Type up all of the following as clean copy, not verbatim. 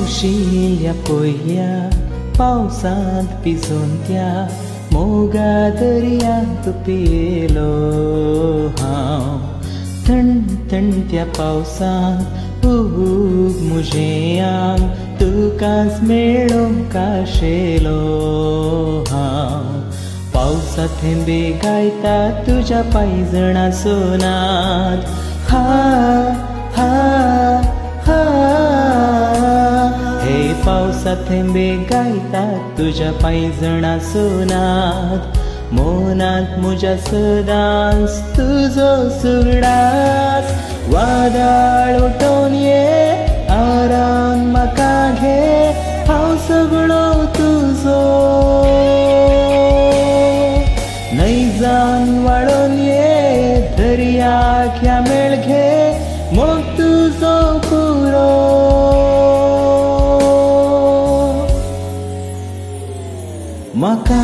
हौशिल्या पयल्या पावसांत भिजून त्या मोगा दर्यांत पेलो हांव थंड थंड त्या पावसांत उब म्हजें आंग तुकाच मेळोंक आशिल्लो हांव पावसांत थेंबे गायता तुज्या पायजणा सोनात हा हा हा हे पावसांत थेंबे गायता तुज्या पायजणा सोनात मोनात म्हज्या सदांच तुजो सुगडास वादळ उठोवन ये आरान म्हाका घे हांव सगळो तुजो नैजान वाळोन ये दर्याक ह्या मेळ घे मोग तुजो पुरो म्हाका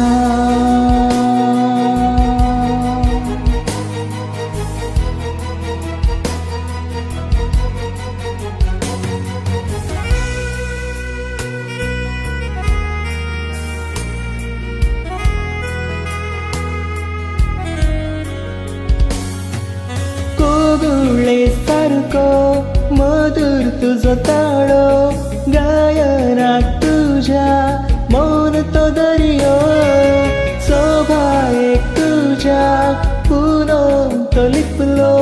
कोगुळे सारको मधुर तुजो ताळो गायनाक तुज्या मौन तो दर्यो सोभायेक तुज्या पुनोन तो लिपलो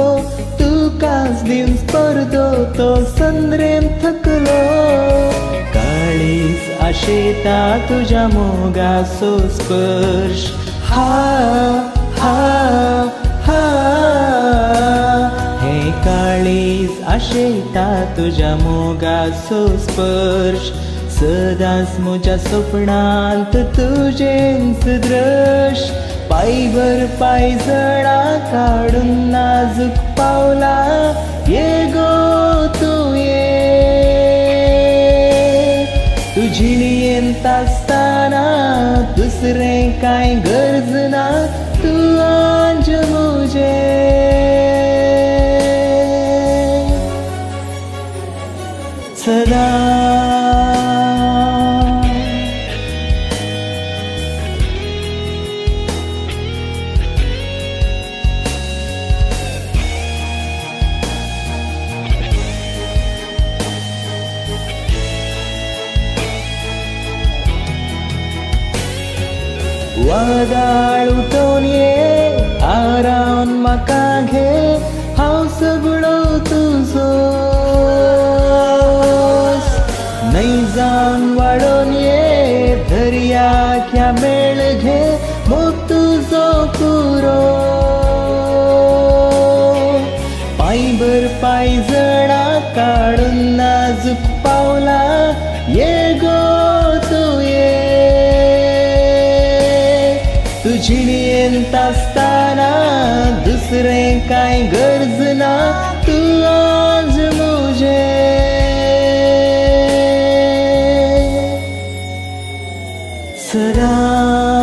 तुकाच दिन स्पर्धो तो संद्रेन थकलो काळीज आशेता तुज्या मोगाचो स्पर्श हा हा हा हे काळीज आशेता तुज्या मोगाचो स्पर्श सदांच म्हज्या सपनांत तुजेंच दृश पायभर पायजणा काडून नाजूक पावला ये गो तूं ये तुजी नियेंत आसतना दुसरें कांय गरज ना तूं आंज म्हजें सदा वादळ उठोवन ये आरावन म्हाका घे हांव सगळो तुजो नैजान वाळोन ये दर्याक ह्या मेळ घे मोग तुजो पुरो पायभर पायजणा काडून नाजूक पावला ये गो तूं ये तुजी नियेंत आसतना दुसरें कांय गरज ना तूं आज म्हजें सदा